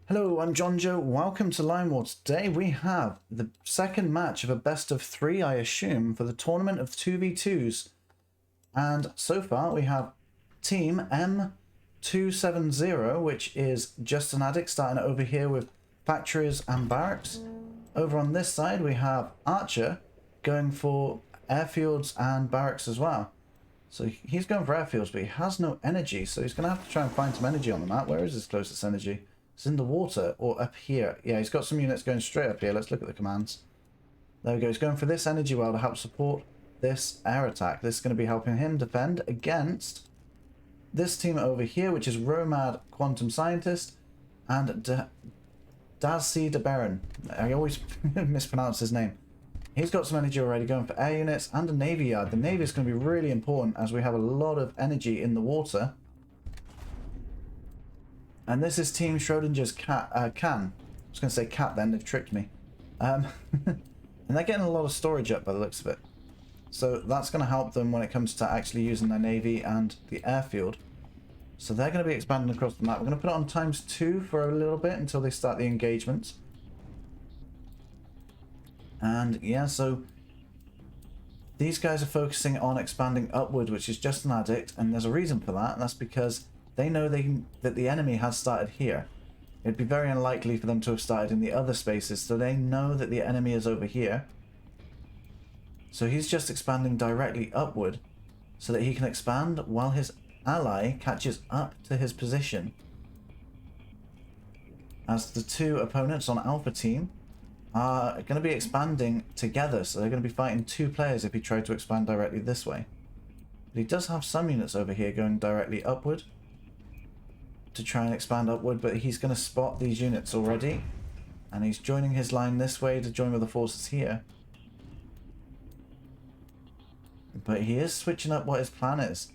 Hello, I'm John Joe. Welcome to Line War. Today we have the second match of a best of three, I assume, for the tournament of 2v2s. And so far we have team M270, which is JustAnAddict, starting over here with factories and barracks. Over on this side we have Archer going for airfields and barracks as well. So he's going for airfields, but he has no energy, so he's going to have to try and find some energy on the map. Where is his closest energy? It's in the water or up here. Yeah, he's got some units going straight up here. Let's look at the commands. There we go. He's going for this energy well to help support this air attack. This is going to be helping him defend against this team over here, which is Romad, QuantumScientist, and Daseabneren. I always mispronounce his name. He's got some energy already going for air units and a navy yard. The navy is going to be really important as we have a lot of energy in the water. And this is Team Schrödinger's can. I was going to say cat then, they've tricked me. And they're getting a lot of storage up by the looks of it. So that's going to help them when it comes to actually using their navy and the airfield. So they're going to be expanding across the map. We're going to put it on ×2 for a little bit until they start the engagements. And yeah, so these guys are focusing on expanding upward, which is JustAnAddict, and there's a reason for that, and that's because they know that the enemy has started here. It'd be very unlikely for them to have started in the other spaces, so they know that the enemy is over here. So he's just expanding directly upward so that he can expand while his ally catches up to his position. As the two opponents on Alpha Team are going to be expanding together, so they're going to be fighting two players if he tried to expand directly this way. But he does have some units over here going directly upward to try and expand upward, but he's going to spot these units already, and he's joining his line this way to join with the forces here. But he is switching up what his plan is,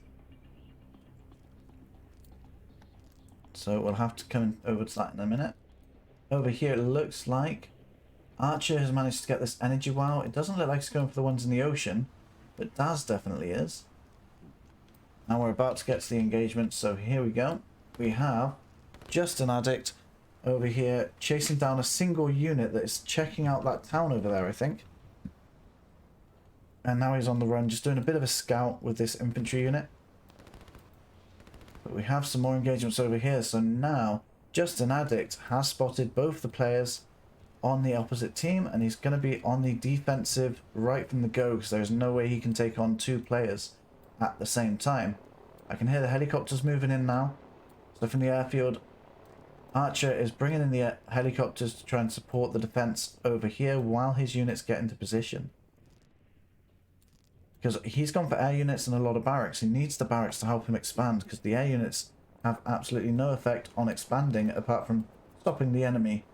so we'll have to come over to that in a minute. Over here it looks like Archer has managed to get this energy wow. It doesn't look like he's going for the ones in the ocean, but Daz definitely is. And we're about to get to the engagement, so here we go. We have JustAnAddict over here chasing down a single unit that is checking out that town over there, I think. And now he's on the run, just doing a bit of a scout with this infantry unit. But we have some more engagements over here, so now JustAnAddict has spotted both the players on the opposite team, and he's going to be on the defensive right from the go, because there's no way he can take on two players at the same time. I can hear the helicopters moving in now. So from the airfield, Archer is bringing in the helicopters to try and support the defense over here while his units get into position. Because he's gone for air units and a lot of barracks. He needs the barracks to help him expand, because the air units have absolutely no effect on expanding apart from stopping the enemy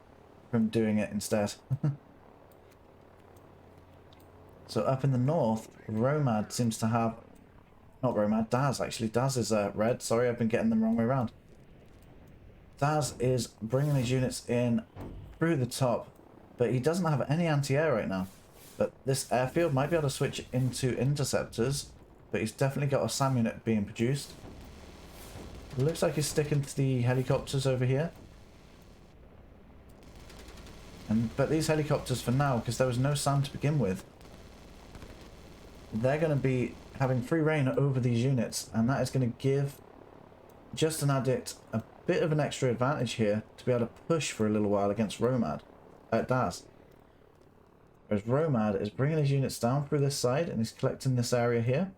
from doing it instead. So up in the north, Romad seems to have... Not Romad, Daz actually. Daz is red. Sorry, I've been getting them the wrong way around. Daz is bringing his units in through the top, but he doesn't have any anti-air right now. But this airfield might be able to switch into interceptors, but he's definitely got a SAM unit being produced. It looks like he's sticking to the helicopters over here. But these helicopters for now, because there was no SAM to begin with, they're going to be having free reign over these units, and that is going to give JustAnAddict a bit of an extra advantage here to be able to push for a little while against Romad at Daz. Whereas Romad is bringing his units down through this side, and he's collecting this area here.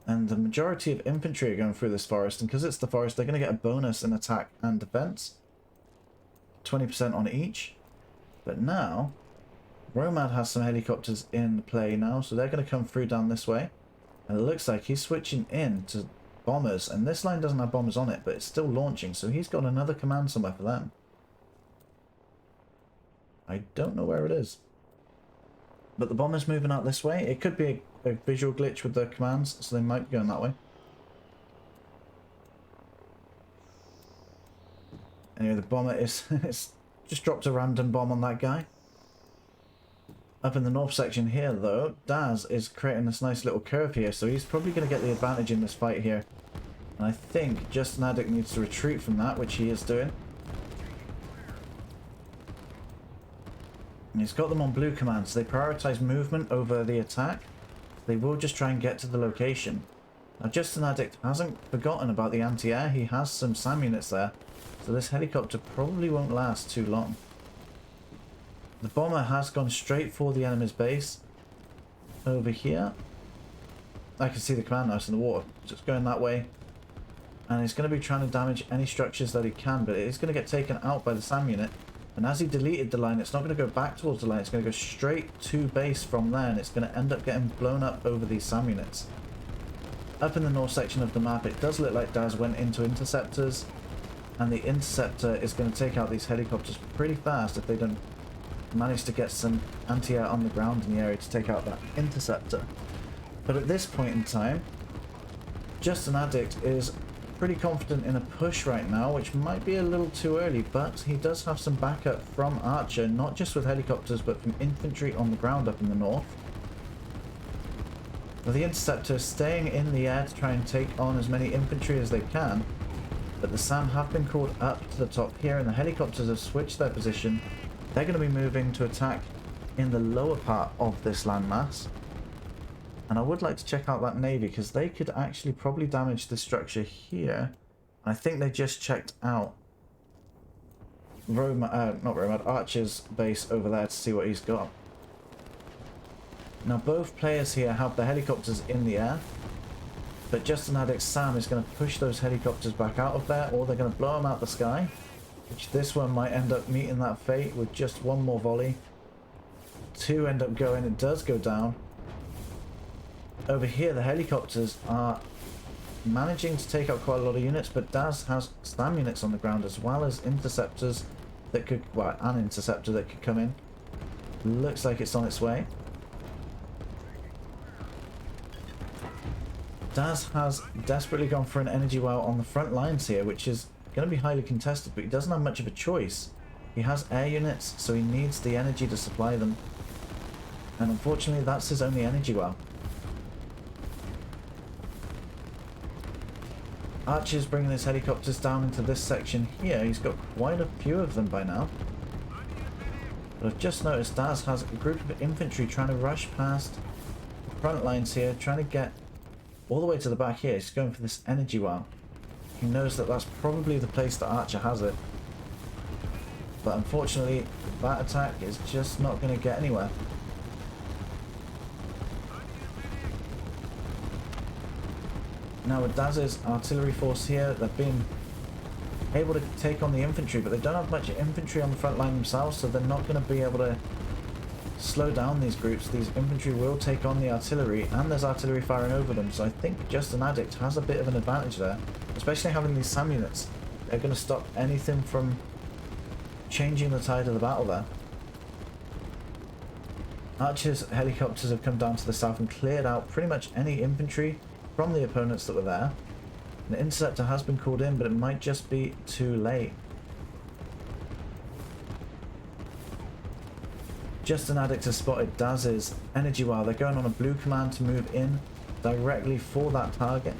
And the majority of infantry are going through this forest, and because it's the forest, they're going to get a bonus in attack and defense. 20% on each. But now Romad has some helicopters in play now, so they're going to come through down this way. And it looks like he's switching in to bombers, and this line doesn't have bombers on it, but it's still launching, so he's got another command somewhere for them. I don't know where it is. But the bomber's moving out this way. It could be a visual glitch with the commands, so they might be going that way. Anyway, the bomber is it's just dropped a random bomb on that guy. Up in the north section here, though, Daz is creating this nice little curve here, so he's probably going to get the advantage in this fight here. And I think JustAnAddict needs to retreat from that, which he is doing. And he's got them on blue commands. They prioritize movement over the attack. They will just try and get to the location. Now JustAnAddict hasn't forgotten about the anti-air. He has some SAM units there. So this helicopter probably won't last too long. The bomber has gone straight for the enemy's base. Over here. I can see the command nest in the water. Just going that way. And he's going to be trying to damage any structures that he can. But it is going to get taken out by the SAM unit. And as he deleted the line, it's not going to go back towards the line. It's going to go straight to base from there. And it's going to end up getting blown up over these SAM units. Up in the north section of the map, it does look like Daz went into interceptors. And the interceptor is going to take out these helicopters pretty fast if they don't manage to get some anti-air on the ground in the area to take out that interceptor. But at this point in time, JustAnAddict is pretty confident in a push right now, which might be a little too early, but he does have some backup from Archer, not just with helicopters, but from infantry on the ground up in the north. Now, the interceptor is staying in the air to try and take on as many infantry as they can, but the SAM have been called up to the top here, and the helicopters have switched their position. They're going to be moving to attack in the lower part of this landmass. And I would like to check out that navy, because they could actually probably damage this structure here. I think they just checked out Romad, Archer's base over there to see what he's got. Now both players here have the helicopters in the air, but JustAnAddict's SAM is going to push those helicopters back out of there, or they're going to blow them out the sky, which this one might end up meeting that fate with just one more volley. Two end up going, it does go down. Over here, the helicopters are managing to take out quite a lot of units, but Daz has SAM units on the ground as well as interceptors that could, well, an interceptor that could come in. Looks like it's on its way. Daz has desperately gone for an energy well on the front lines here, which is going to be highly contested, but he doesn't have much of a choice. He has air units, so he needs the energy to supply them. And unfortunately, that's his only energy well. Archer's bringing his helicopters down into this section here. He's got quite a few of them by now. But I've just noticed Daz has a group of infantry trying to rush past the front lines here, trying to get all the way to the back here. He's going for this energy well. He knows that that's probably the place that Archer has it. But unfortunately, that attack is just not going to get anywhere. Now with Daz's artillery force here, they've been able to take on the infantry, but they don't have much infantry on the front line themselves, so they're not going to be able to slow down these groups. These infantry will take on the artillery, and there's artillery firing over them, so I think JustAnAddict has a bit of an advantage there, especially having these SAM units. They're going to stop anything from changing the tide of the battle there. Archer's helicopters have come down to the south and cleared out pretty much any infantry from the opponents that were there. An interceptor has been called in, but it might just be too late. JustAnAddict has spotted Daz's energy well. They're going on a blue command to move in directly for that target.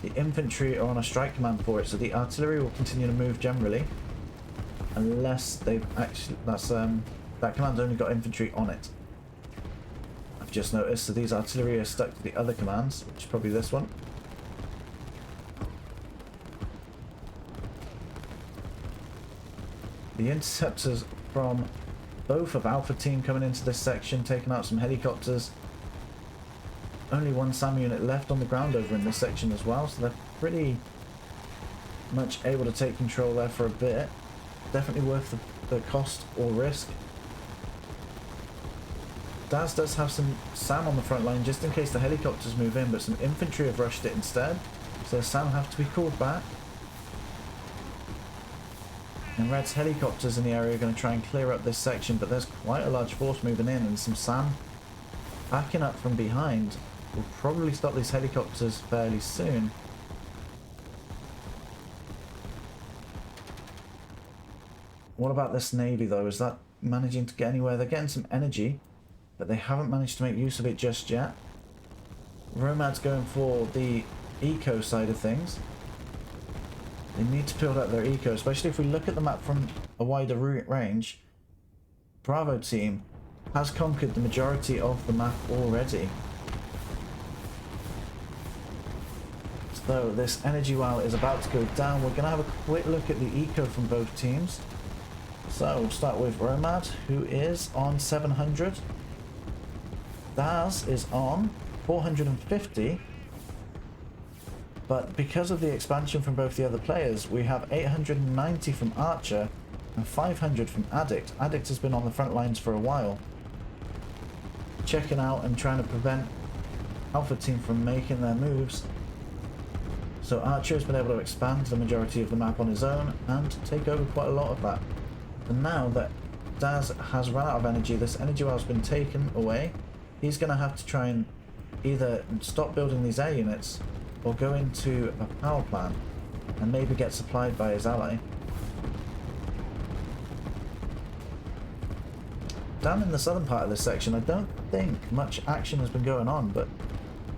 The infantry are on a strike command for it, so the artillery will continue to move generally, unless they've actually, that command's only got infantry on it. I've just noticed, so these artillery are stuck to the other commands, which is probably this one. The interceptors from both of Alpha Team coming into this section, taking out some helicopters. Only one SAM unit left on the ground over in this section as well, so they're pretty much able to take control there for a bit. Definitely worth the cost or risk. Daz does have some SAM on the front line just in case the helicopters move in, but some infantry have rushed it instead, so the SAM have to be called back. And Red's helicopters in the area are going to try and clear up this section, but there's quite a large force moving in, and some SAM backing up from behind will probably stop these helicopters fairly soon. What about this Navy though? Is that managing to get anywhere? They're getting some energy, but they haven't managed to make use of it just yet. Romad's going for the eco side of things. They need to build up their eco, especially if we look at the map from a wider range. Bravo team has conquered the majority of the map already. So this energy well is about to go down. We're going to have a quick look at the eco from both teams. So we'll start with Romad, who is on 700. Daz is on 450. But because of the expansion from both the other players, we have 890 from Archer and 500 from Addict. Addict has been on the front lines for a while, checking out and trying to prevent Alpha Team from making their moves. So Archer has been able to expand the majority of the map on his own and take over quite a lot of that. And now that Daz has run out of energy, this energy well has been taken away, he's going to have to try and either stop building these air units or go into a power plant and maybe get supplied by his ally. Down in the southern part of this section, I don't think much action has been going on, but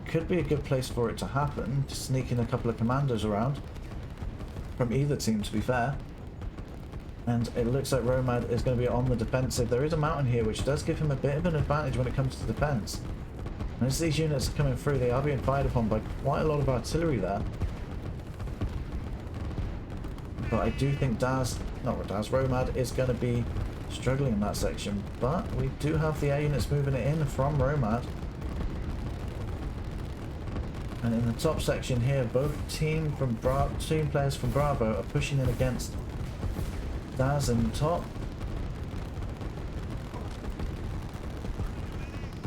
could be a good place for it to happen. Just sneaking a couple of commandos around from either team, to be fair. And it looks like Romad is going to be on the defensive. There is a mountain here which does give him a bit of an advantage when it comes to defense. And as these units are coming through, they are being fired upon by quite a lot of artillery there. But I do think Romad is going to be struggling in that section. But we do have the air units moving it in from Romad. And in the top section here, both team players from Bravo are pushing in against Daz in the top,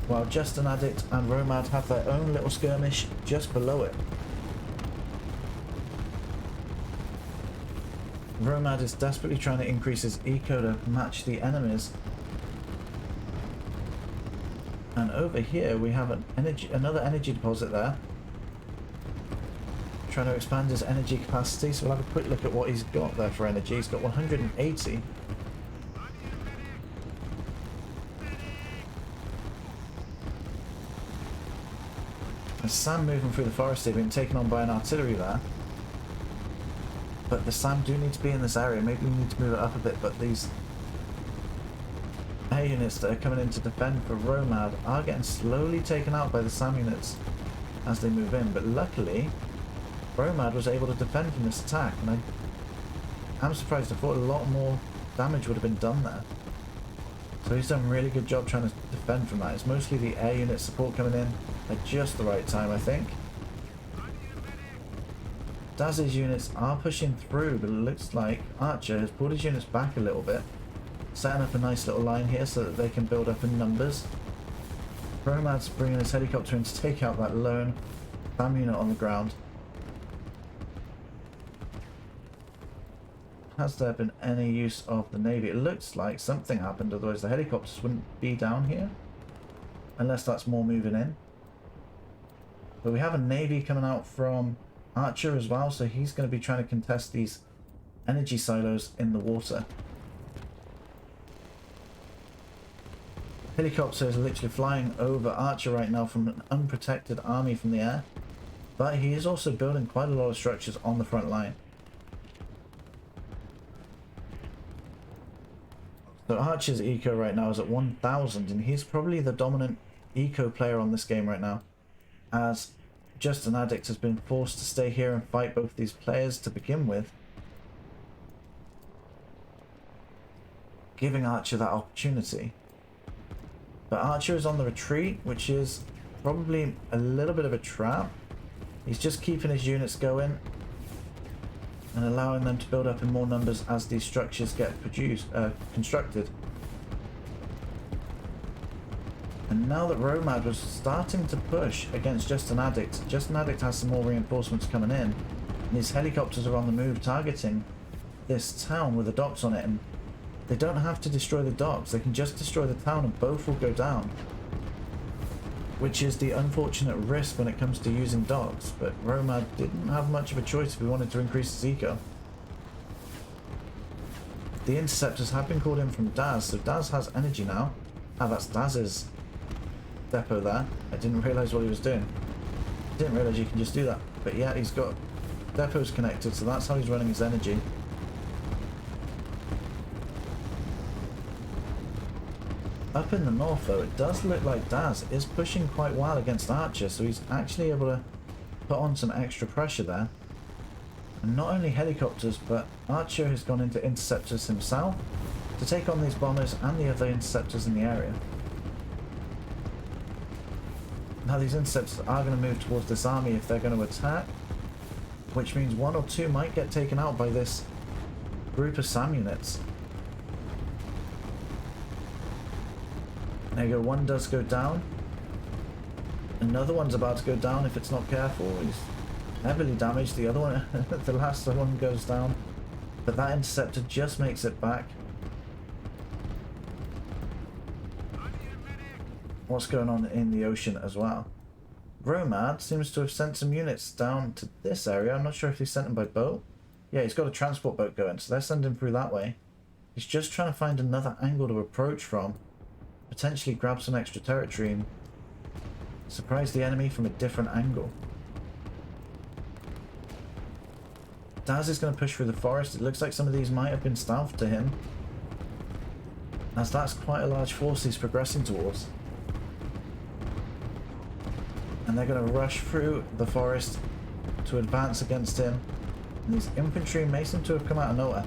while JustAnAddict and Romad have their own little skirmish just below it. Romad is desperately trying to increase his eco to match the enemies. And over here we have another energy deposit there. Trying to expand his energy capacity, so we'll have a quick look at what he's got there for energy. He's got 180. There's SAM moving through the forest here, being taken on by an artillery there. But the SAM do need to be in this area. Maybe we need to move it up a bit, but these air units that are coming in to defend for Romad are getting slowly taken out by the SAM units as they move in. But luckily, Romad was able to defend from this attack, and I'm surprised. I thought a lot more damage would have been done there. So he's done a really good job trying to defend from that. It's mostly the air unit support coming in at just the right time, I think. Daz's units are pushing through, but it looks like Archer has pulled his units back a little bit, setting up a nice little line here so that they can build up in numbers. Romad's bringing his helicopter in to take out that lone SAM unit on the ground. Has there been any use of the Navy? It looks like something happened, otherwise the helicopters wouldn't be down here. Unless that's more moving in. But we have a Navy coming out from Archer as well, so he's going to be trying to contest these energy silos in the water. Helicopter is literally flying over Archer right now from an unprotected army from the air. But he is also building quite a lot of structures on the front line. So Archer's eco right now is at 1000, and he's probably the dominant eco player on this game right now, as JustAnAddict has been forced to stay here and fight both these players to begin with, giving Archer that opportunity. But Archer is on the retreat, which is probably a little bit of a trap. He's just keeping his units going and allowing them to build up in more numbers as these structures get constructed. And now that Romad was starting to push against JustAnAddict, JustAnAddict has some more reinforcements coming in, and these helicopters are on the move targeting this town with the docks on it, and they don't have to destroy the docks, they can just destroy the town and both will go down. Which is the unfortunate risk when it comes to using docks, but Romad didn't have much of a choice if he wanted to increase his eco. The interceptors have been called in from Daz, so Daz has energy now. Ah, that's Daz's depot there. I didn't realise what he was doing. I didn't realise you can just do that. but yeah, he's got depots connected, so that's how he's running his energy. Up in the north, though, it does look like Daz is pushing quite well against Archer, so he's actually able to put on some extra pressure there. And not only helicopters, but Archer has gone into interceptors himself to take on these bombers and the other interceptors in the area. Now these interceptors are going to move towards this army if they're going to attack, which means 1 or 2 might get taken out by this group of SAM units. There you go, one does go down. Another one's about to go down if it's not careful. He's heavily damaged. The other one, the last one goes down. But that interceptor just makes it back. What's going on in the ocean as well? Romad seems to have sent some units down to this area. I'm not sure if he sent them by boat. Yeah, he's got a transport boat going, so they're sending through that way. He's just trying to find another angle to approach from. Potentially grab some extra territory and surprise the enemy from a different angle. Daz is going to push through the forest. It looks like some of these might have been stealth to him, as that's quite a large force he's progressing towards. And they're going to rush through the forest to advance against him. And these infantry may seem to have come out of nowhere.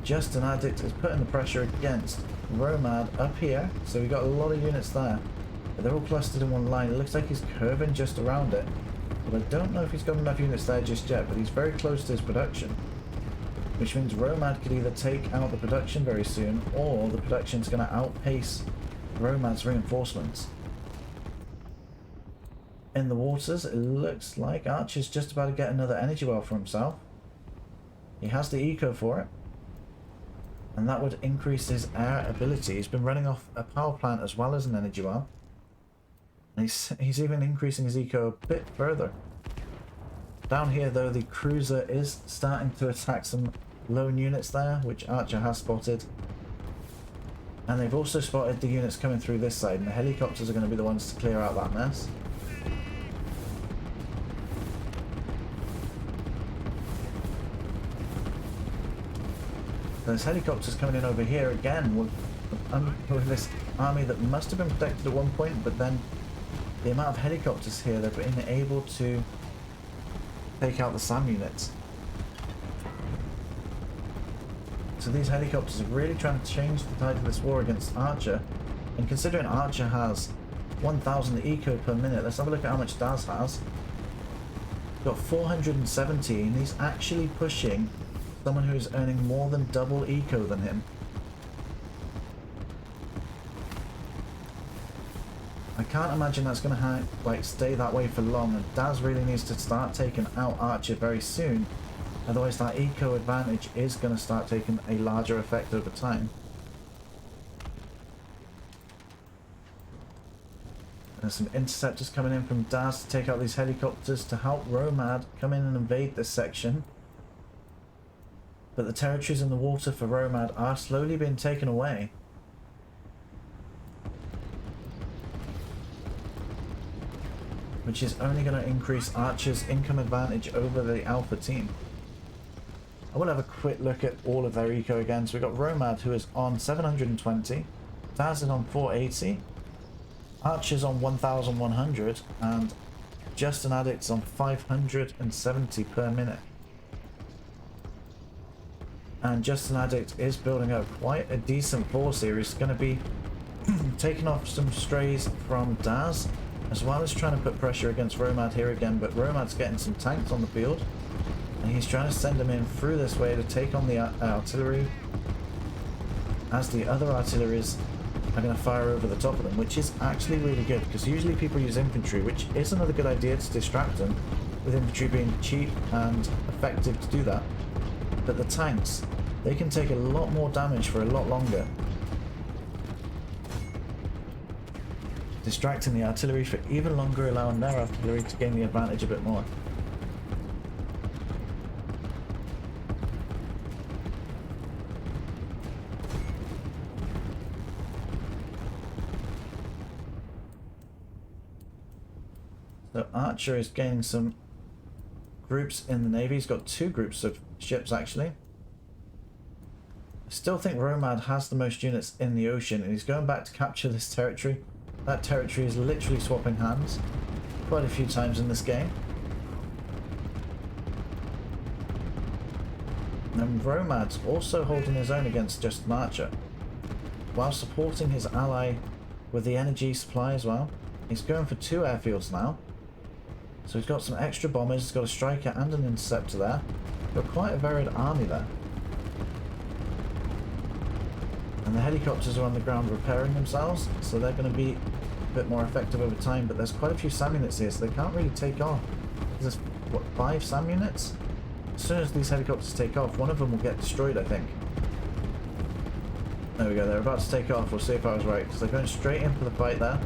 JustAnAddict is putting the pressure against Romad up here, so we got a lot of units there. But they're all clustered in one line. It looks like he's curving just around it. But I don't know if he's got enough units there just yet, but he's very close to his production. Which means Romad could either take out the production very soon, or the production's going to outpace Romad's reinforcements. In the waters, it looks like Archer's just about to get another energy well for himself. He has the eco for it. And that would increase his air ability. He's been running off a power plant as well as an energy well. And he's even increasing his eco a bit further. Down here though, the cruiser is starting to attack some lone units there, which Archer has spotted. And they've also spotted the units coming through this side, and the helicopters are going to be the ones to clear out that mess. There's helicopters coming in over here again with this army that must have been protected at one point, but then the amount of helicopters here, they've been able to take out the SAM units. So these helicopters are really trying to change the tide of this war against Archer. And considering Archer has 1,000 eco per minute, let's have a look at how much Daz has. He's got 470, and he's actually pushing someone who is earning more than double eco than him. I can't imagine that's going to stay that way for long, and Daz really needs to start taking out Archer very soon, otherwise that eco advantage is going to start taking a larger effect over time. There's some interceptors coming in from Daz to take out these helicopters to help Romad come in and invade this section. But the territories in the water for Romad are slowly being taken away. Which is only going to increase Archer's income advantage over the Alpha team. I will have a quick look at all of their eco again. So we've got Romad, who is on 720. Daz is on 480. Archer's on 1100. And JustAnAddict's on 570 per minute. And JustAnAddict is building up quite a decent force here. He's going to be taking off some strays from Daz, as well as trying to put pressure against Romad here again. But Romad's getting some tanks on the field, and he's trying to send them in through this way to take on the artillery, as the other artilleries are going to fire over the top of them, which is actually really good, because usually people use infantry, which is another good idea to distract them, with infantry being cheap and effective to do that. But the tanks, they can take a lot more damage for a lot longer. Distracting the artillery for even longer, allowing their artillery to gain the advantage a bit more. So Archer is gaining some groups in the Navy. He's got 2 groups of ships actually. I still think Romad has the most units in the ocean, and he's going back to capture this territory. That territory is literally swapping hands quite a few times in this game. And Romad's also holding his own against JustAnAddict, while supporting his ally with the energy supply as well. He's going for 2 airfields now. So he's got some extra bombers, he's got a striker and an interceptor there. Got quite a varied army there. And the helicopters are on the ground repairing themselves, so they're going to be a bit more effective over time, but there's quite a few SAM units here, so they can't really take off. There's, what, 5 SAM units? As soon as these helicopters take off, one of them will get destroyed, I think. There we go, they're about to take off. We'll see if I was right, because they're going straight in for the fight there.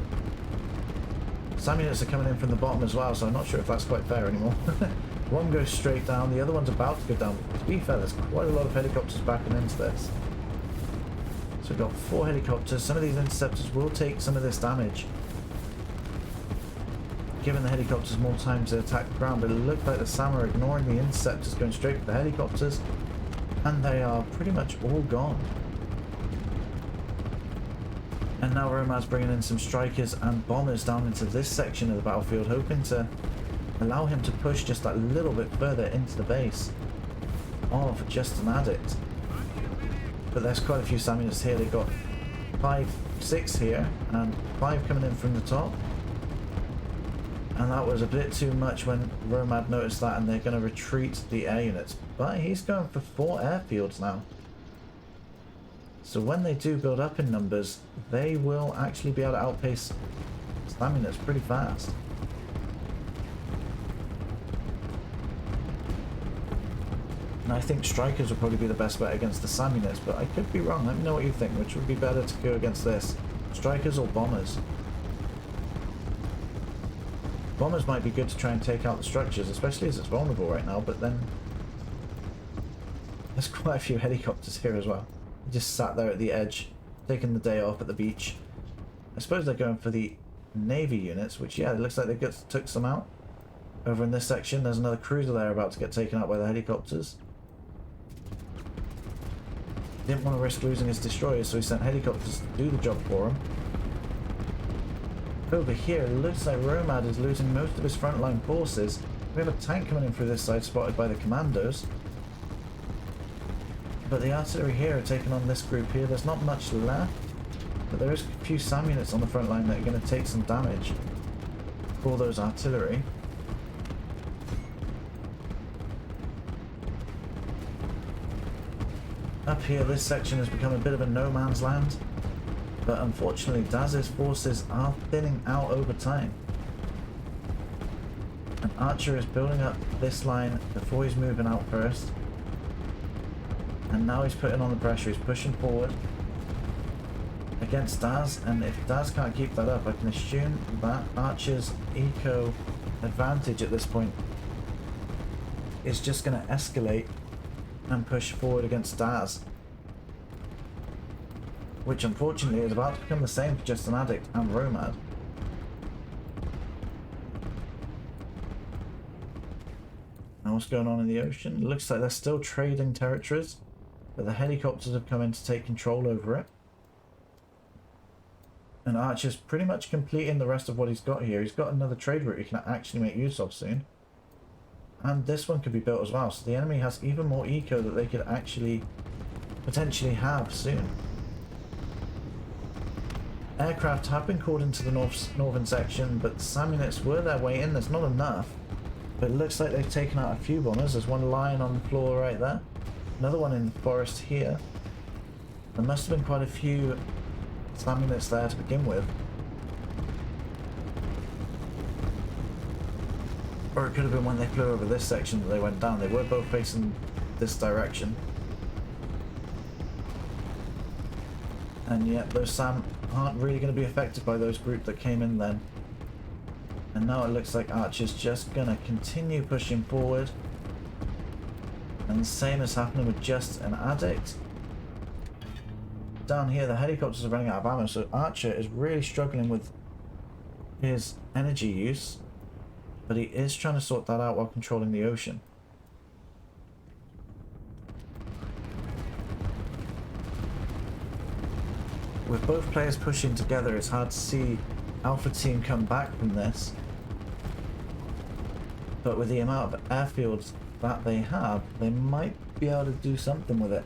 SAM units are coming in from the bottom as well, so I'm not sure if that's quite fair anymore. One goes straight down, the other one's about to go down. To be fair, there's quite a lot of helicopters backing into this. So we've got 4 helicopters. Some of these interceptors will take some of this damage, giving the helicopters more time to attack the ground, but it looked like the SAM are ignoring the interceptors, going straight for the helicopters, and they are pretty much all gone. And now Romad's bringing in some strikers and bombers down into this section of the battlefield, hoping to allow him to push just that little bit further into the base of JustAnAddict. But there's quite a few SAM units here. They've got 6 here, and 5 coming in from the top. And that was a bit too much when Romad noticed that, and they're going to retreat the air units. But he's going for 4 airfields now. So when they do build up in numbers, they will actually be able to outpace SAM units pretty fast. And I think strikers will probably be the best bet against the SAM units, but I could be wrong. Let me know what you think. Which would be better to go against this? Strikers or bombers? Bombers might be good to try and take out the structures, especially as it's vulnerable right now, but then there's quite a few helicopters here as well. Just sat there at the edge, taking the day off at the beach. I suppose they're going for the Navy units, which, yeah, it looks like they took some out. Over in this section, there's another cruiser there about to get taken out by the helicopters. Didn't want to risk losing his destroyers, so he sent helicopters to do the job for him. Over here, it looks like Romad is losing most of his frontline forces. We have a tank coming in through this side, spotted by the commandos. But the artillery here are taking on this group here. There's not much left, but there is a few SAM units on the front line that are going to take some damage for those artillery. Up here, this section has become a bit of a no man's land, but unfortunately Dase's forces are thinning out over time. And Archer is building up this line before he's moving out first. And now he's putting on the pressure, he's pushing forward against Dase, and if Dase can't keep that up, I can assume that Archer's eco advantage at this point is just going to escalate and push forward against Dase. Which unfortunately is about to become the same for JustAnAddict and Romad. Now what's going on in the ocean? It looks like they're still trading territories, but the helicopters have come in to take control over it. And Archer's pretty much completing the rest of what he's got here. He's got another trade route he can actually make use of soon. And this one could be built as well, so the enemy has even more eco that they could actually potentially have soon. Aircraft have been called into the northern section, but SAM units were their way in. There's not enough, but it looks like they've taken out a few bombers. There's one lying on the floor right there. Another one in the forest here. There must have been quite a few SAM units there to begin with. Or it could have been when they flew over this section that they went down. They were both facing this direction. And yet those SAM aren't really going to be affected by those group that came in then. And now it looks like Archer's just going to continue pushing forward. And the same is happening with JustAnAddict. Down here the helicopters are running out of ammo, so Archer is really struggling with his energy use. but he is trying to sort that out while controlling the ocean. With both players pushing together, it's hard to see Alpha Team come back from this. But with the amount of airfields that they have, they might be able to do something with it.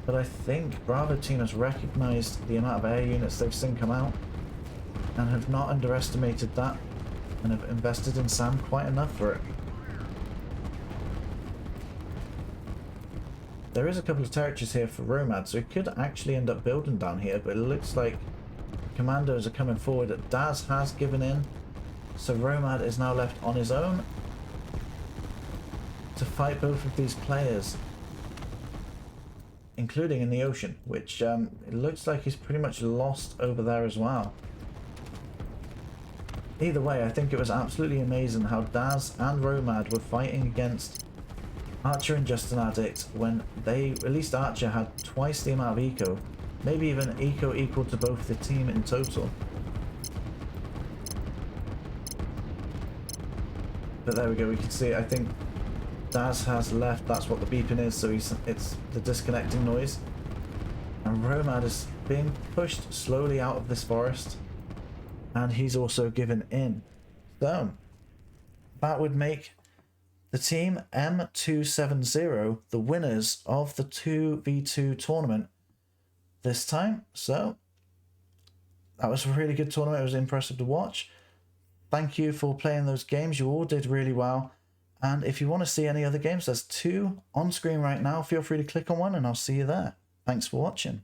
But I think Bravo Team has recognized the amount of air units they've seen come out and have not underestimated that and have invested in sand quite enough for it. There is a couple of territories here for Romad, so he could actually end up building down here, but it looks like commandos are coming forward. Daz has given in, so Romad is now left on his own to fight both of these players, including in the ocean, which it looks like he's pretty much lost over there as well. Either way, I think it was absolutely amazing how Daz and Romad were fighting against Archer and JustAnAddict when they, at least Archer, had twice the amount of eco, maybe even eco equal to both the team in total. But there we go, we can see, I think Daz has left, that's what the beeping is, so it's the disconnecting noise. And Romad is being pushed slowly out of this forest, and he's also given in. So, that would make the team M270 the winners of the 2v2 tournament this time. So, that was a really good tournament, it was impressive to watch. Thank you for playing those games, you all did really well. And if you want to see any other games, there's 2 on screen right now. Feel free to click on one and I'll see you there. Thanks for watching.